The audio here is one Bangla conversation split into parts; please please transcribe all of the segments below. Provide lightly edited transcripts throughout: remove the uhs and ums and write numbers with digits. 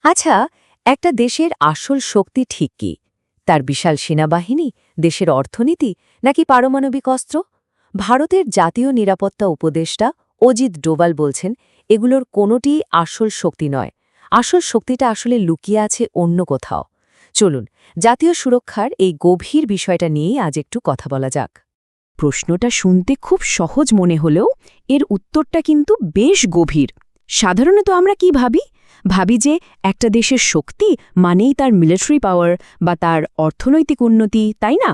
আচ্ছা, একটা দেশের আসল শক্তি ঠিক কি? তার বিশাল সেনাবাহিনী, দেশের অর্থনীতি, নাকি পারমাণবিক অস্ত্র? ভারতের জাতীয় নিরাপত্তা উপদেষ্টা অজিত ডোভাল বলছেন, এগুলোর কোনোটিই আসল শক্তি নয়। আসল শক্তিটা আসলে লুকিয়ে আছে অন্য কোথাও। চলুন, জাতীয় সুরক্ষার এই গভীর বিষয়টা নিয়েই আজ একটু কথা বলা যাক। প্রশ্নটা শুনতে খুব সহজ মনে হলেও এর উত্তরটা কিন্তু বেশ গভীর। সাধারণত আমরা কি ভাবি ভাবি যে একটা দেশের শক্তি মানেই তার মিলিটারি পাওয়ার বা তার অর্থনৈতিক উন্নতি, তাই না?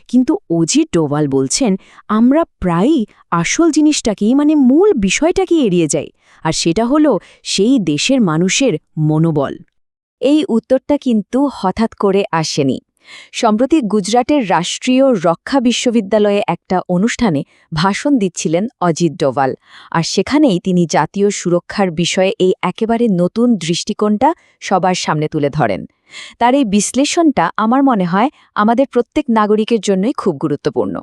কিন্তু অজিত ডোভাল বলছেন আমরা প্রায়ই আসল জিনিসটাকেই মূল বিষয়টাকেই এড়িয়ে যাই, আর সেটা হলো সেই দেশের মানুষের মনোবল। এই উত্তরটা কিন্তু হঠাৎ করে আসেনি। সম্প্রতি গুজরাটের রাষ্ট্রীয় রক্ষা বিশ্ববিদ্যালয়ে একটা অনুষ্ঠানে ভাষণ দিচ্ছিলেন অজিত ডোভাল, আর সেখানেই তিনি জাতীয় সুরক্ষার বিষয়ে এই একেবারে নতুন দৃষ্টিকোণটা সবার সামনে তুলে ধরেন। তার এই বিশ্লেষণটা আমার মনে হয় আমাদের প্রত্যেক নাগরিকের জন্যই খুব গুরুত্বপূর্ণ।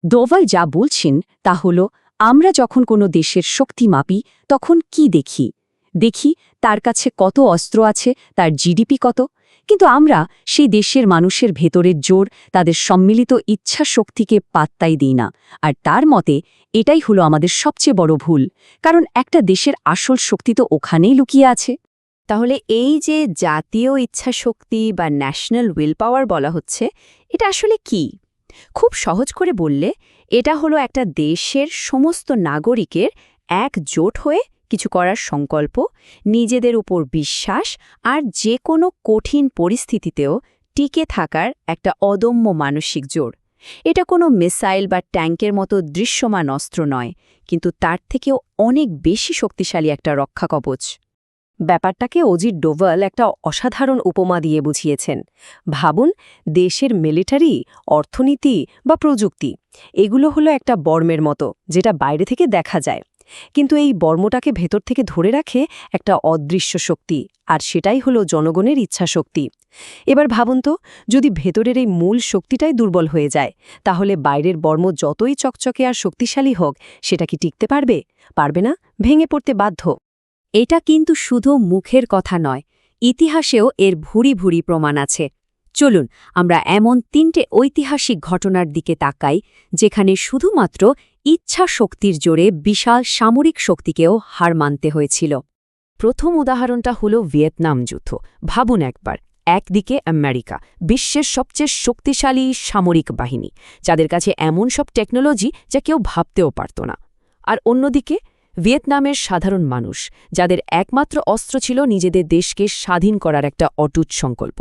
ডোভাল যা বলছেন তা হল, আমরা যখন কোনো দেশের শক্তি মাপি তখন কি দেখি? দেখি তার কাছে কত অস্ত্র আছে, তার জিডিপি কত। কিন্তু আমরা সেই দেশের মানুষের ভেতরের জোর, তাদের সম্মিলিত ইচ্ছা শক্তিকে পাত্তাই দিই না। আর তার মতে এটাই হলো আমাদের সবচেয়ে বড় ভুল, কারণ একটা দেশের আসল শক্তি তো ওখানেই লুকিয়ে আছে। তাহলে এই যে জাতীয় ইচ্ছাশক্তি বা ন্যাশনাল উইল পাওয়ার বলা হচ্ছে, এটা আসলে কি? খুব সহজ করে বললে, এটা হলো একটা দেশের সমস্ত নাগরিকের একজোট হয়ে কিছু করার সংকল্প, নিজেদের উপর বিশ্বাস, আর যে কোনো কঠিন পরিস্থিতিতেও টিকে থাকার একটা অদম্য মানসিক জোর। এটা কোনো মিসাইল বা ট্যাঙ্কের মতো দৃশ্যমান অস্ত্র নয়, কিন্তু তার থেকেও অনেক বেশি শক্তিশালী একটা রক্ষা কবচ। ব্যাপারটাকে অজিত ডোভাল একটা অসাধারণ উপমা দিয়ে বুঝিয়েছেন। ভাবুন, দেশের মিলিটারি, অর্থনীতি বা প্রযুক্তি, এগুলো হলো একটা বর্মের মতো, যেটা বাইরে থেকে দেখা যায়। কিন্তু এই বর্মটাকে ভেতর থেকে ধরে রাখে একটা অদৃশ্য শক্তি, আর সেটাই হলো জনগণের ইচ্ছাশক্তি। এবার ভাবুন তো, যদি ভেতরের এই মূল শক্তিটাই দুর্বল হয়ে যায়, তাহলে বাইরের বর্ম যতই চকচকে আর শক্তিশালী হোক, সেটা কি টিকতে পারবে? পারবে না, ভেঙে পড়তে বাধ্য। এটা কিন্তু শুধু মুখের কথা নয়, ইতিহাসেও এর ভুরি ভুরি প্রমাণ আছে। চলুন আমরা এমন 3টে ঐতিহাসিক ঘটনার দিকে তাকাই, যেখানে শুধুমাত্র ইচ্ছা শক্তির জোরে বিশাল সামরিক শক্তিকেও হার মানতে হয়েছিল। প্রথম উদাহরণটা হল ভিয়েতনাম যুদ্ধ। ভাবুন একবার, একদিকে আমেরিকা, বিশ্বের সবচেয়ে শক্তিশালী সামরিক বাহিনী, যাদের কাছে এমন সব টেকনোলজি যা কেউ ভাবতেও পারত না। আর অন্যদিকে ভিয়েতনামের সাধারণ মানুষ, যাদের একমাত্র অস্ত্র ছিল নিজেদের দেশকে স্বাধীন করার একটা অটুট সংকল্প।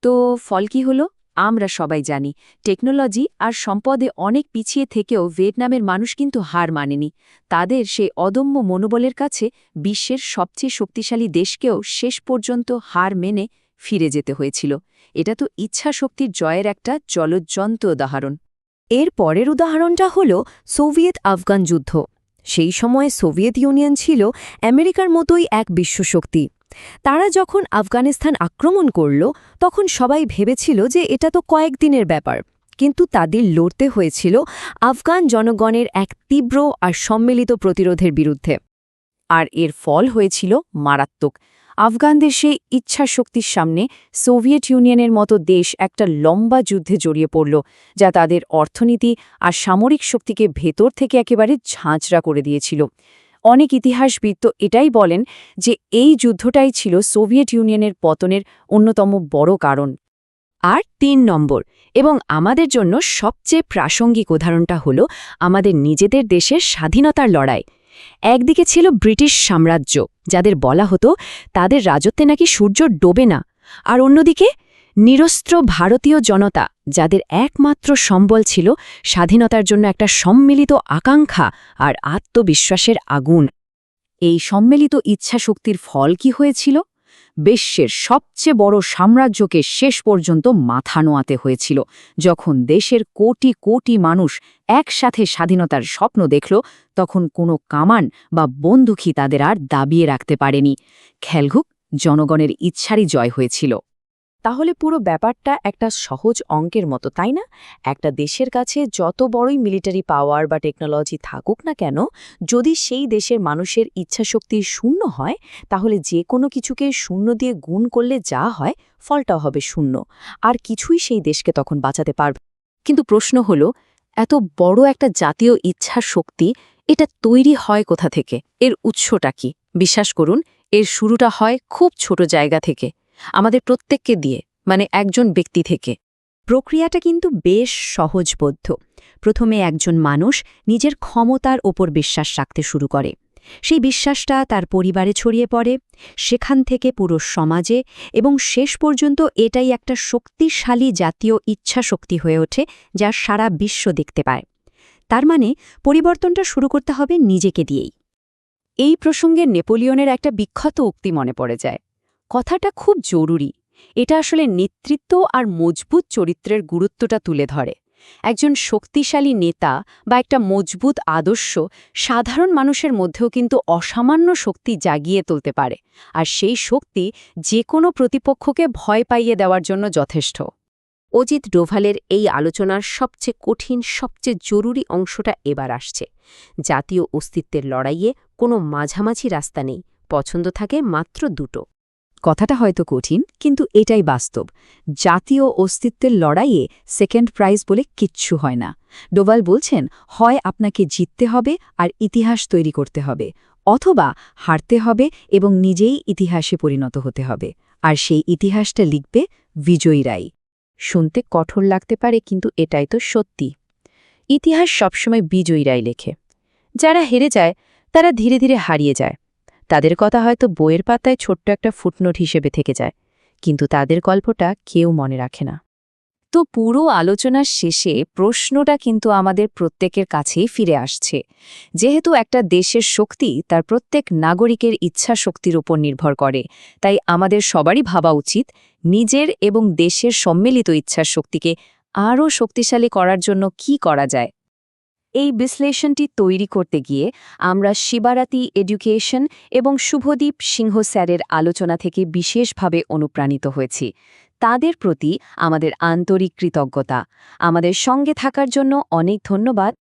তো ফল কি হলো? আমরা সবাই জানি, টেকনোলজি আর সম্পদে অনেক পিছিয়ে থেকেও ভিয়েতনামের মানুষ কিন্তু হার মানেনি। তাদের সেই অদম্য মনোবলের কাছে বিশ্বের সবচেয়ে শক্তিশালী দেশকেও শেষ পর্যন্ত হার মেনে ফিরে যেতে হয়েছিল। এটা তো ইচ্ছাশক্তির জয়ের একটা জ্বলজ্জন্ত উদাহরণ। এর পরের উদাহরণটা হল সোভিয়েত আফগান যুদ্ধ। সেই সময়ে সোভিয়েত ইউনিয়ন ছিল আমেরিকার মতোই এক বিশ্বশক্তি। তারা যখন আফগানিস্তান আক্রমণ করল, তখন সবাই ভেবেছিল যে এটা তো কয়েকদিনের ব্যাপার। কিন্তু তাদের লড়তে হয়েছিল আফগান জনগণের এক তীব্র আর সম্মিলিত প্রতিরোধের বিরুদ্ধে। আর এর ফল হয়েছিল মারাত্মক। আফগানদের সেই ইচ্ছাশক্তির সামনে সোভিয়েত ইউনিয়নের মতো দেশ একটা লম্বা যুদ্ধে জড়িয়ে পড়ল, যা তাদের অর্থনীতি আর সামরিক শক্তিকে ভেতর থেকে একেবারে ঝাঁঝরা করে দিয়েছিল। অনেক ইতিহাসবিদ তো এটাই বলেন যে এই যুদ্ধটাই ছিল সোভিয়েত ইউনিয়নের পতনের অন্যতম বড় কারণ। আর 3 নম্বর এবং আমাদের জন্য সবচেয়ে প্রাসঙ্গিক উদাহরণটা হল আমাদের নিজেদের দেশের স্বাধীনতার লড়াই। একদিকে ছিল ব্রিটিশ সাম্রাজ্য, যাদের বলা হতো তাদের রাজত্বে নাকি সূর্য ডোবে না, আর অন্যদিকে নিরস্ত্র ভারতীয় জনতা, যাদের একমাত্র সম্বল ছিল স্বাধীনতার জন্য একটা সম্মিলিত আকাঙ্ক্ষা আর আত্মবিশ্বাসের আগুন। এই সম্মিলিত ইচ্ছাশক্তির ফল কি হয়েছিল? বিশ্বের সবচেয়ে বড় সাম্রাজ্যকে শেষ পর্যন্ত মাথা নোয়াতে হয়েছিল। যখন দেশের কোটি কোটি মানুষ একসাথে স্বাধীনতার স্বপ্ন দেখল, তখন কোনো কামান বা বন্দুকই তাদের আর দাবিয়ে রাখতে পারেনি। খেলঘুক জনগণের ইচ্ছারই জয় হয়েছিল। তাহলে পুরো ব্যাপারটা একটা সহজ অঙ্কের মতো, তাই না? একটা দেশের কাছে যত বড়ই মিলিটারি পাওয়ার বা টেকনোলজি থাকুক না কেন, যদি সেই দেশের মানুষের ইচ্ছাশক্তি শূন্য হয়, তাহলে যে কোনো কিছুকে শূন্য দিয়ে গুণ করলে যা হয় ফলটাও হবে শূন্য, আর কিছুই সেই দেশকে তখন বাঁচাতে পারবে। কিন্তু প্রশ্ন হলো, এত বড় একটা জাতীয় ইচ্ছার শক্তি, এটা তৈরি হয় কোথা থেকে? এর উৎসটা কি? বিশ্বাস করুন, এর শুরুটা হয় খুব ছোট জায়গা থেকে, আমাদের প্রত্যেককে দিয়ে, মানে একজন ব্যক্তি থেকে। প্রক্রিয়াটা কিন্তু বেশ সহজবোধ্য। প্রথমে একজন মানুষ নিজের ক্ষমতার ওপর বিশ্বাস রাখতে শুরু করে। সেই বিশ্বাসটা তার পরিবারে ছড়িয়ে পড়ে, সেখান থেকে পুরো সমাজে, এবং শেষ পর্যন্ত এটাই একটা শক্তিশালী জাতীয় ইচ্ছাশক্তি হয়ে ওঠে, যা সারা বিশ্ব দেখতে পায়। তার মানে পরিবর্তনটা শুরু করতে হবে নিজেকে দিয়েই। এই প্রসঙ্গে নেপোলিয়নের একটা বিখ্যাত উক্তি মনে পড়ে যায়। কথাটা খুব জরুরি। এটা আসলে নেতৃত্ব আর মজবুত চরিত্রের গুরুত্বটা তুলে ধরে। একজন শক্তিশালী নেতা বা একটা মজবুত আদর্শ সাধারণ মানুষের মধ্যেও কিন্তু অসামান্য শক্তি জাগিয়ে তুলতে পারে, আর সেই শক্তি যে কোনো প্রতিপক্ষকে ভয় পাইয়ে দেওয়ার জন্য যথেষ্ট। অজিত ডোভালের এই আলোচনার সবচেয়ে কঠিন, সবচেয়ে জরুরি অংশটা এবার আসছে। জাতীয় অস্তিত্বের লড়াইয়ে কোনো মাঝামাঝি রাস্তা নেই, পছন্দ থাকে মাত্র দুটো। কথাটা হয়তো কঠিন, কিন্তু এটাই বাস্তব। জাতীয় অস্তিত্বের লড়াইয়ে সেকেন্ড প্রাইজ বলে কিচ্ছু হয় না। ডোভাল বলছেন, হয় আপনাকে জিততে হবে আর ইতিহাস তৈরি করতে হবে, অথবা হারতে হবে এবং নিজেই ইতিহাসে পরিণত হতে হবে। আর সেই ইতিহাসটা লিখবে বিজয়ীরাই। শুনতে কঠোর লাগতে পারে, কিন্তু এটাই তো সত্যি। ইতিহাস সবসময় বিজয়ীরাই লেখে। যারা হেরে যায় তারা ধীরে ধীরে হারিয়ে যায়। তাদের কথা হয়তো বইয়ের পাতায় ছোট্ট একটা ফুটনোট হিসেবে থেকে যায়, কিন্তু তাদের গল্পটা কেউ মনে রাখে না। তো পুরো আলোচনার শেষে প্রশ্নটা কিন্তু আমাদের প্রত্যেকের কাছেই ফিরে আসছে। যেহেতু একটা দেশের শক্তি তার প্রত্যেক নাগরিকের ইচ্ছা শক্তির উপর নির্ভর করে, তাই আমাদের সবারই ভাবা উচিত নিজের এবং দেশের সম্মিলিত ইচ্ছার শক্তিকে আরও শক্তিশালী করার জন্য কি করা যায়। এই বিশ্লেষণটি তৈরি করতে গিয়ে আমরা শিবারাতি এডুকেশন এবং শুভদীপ সিংহ স্যারের আলোচনা থেকে বিশেষভাবে অনুপ্রাণিত হয়েছি। তাদের প্রতি আমাদের আন্তরিক কৃতজ্ঞতা। আমাদের সঙ্গে থাকার জন্য অনেক ধন্যবাদ।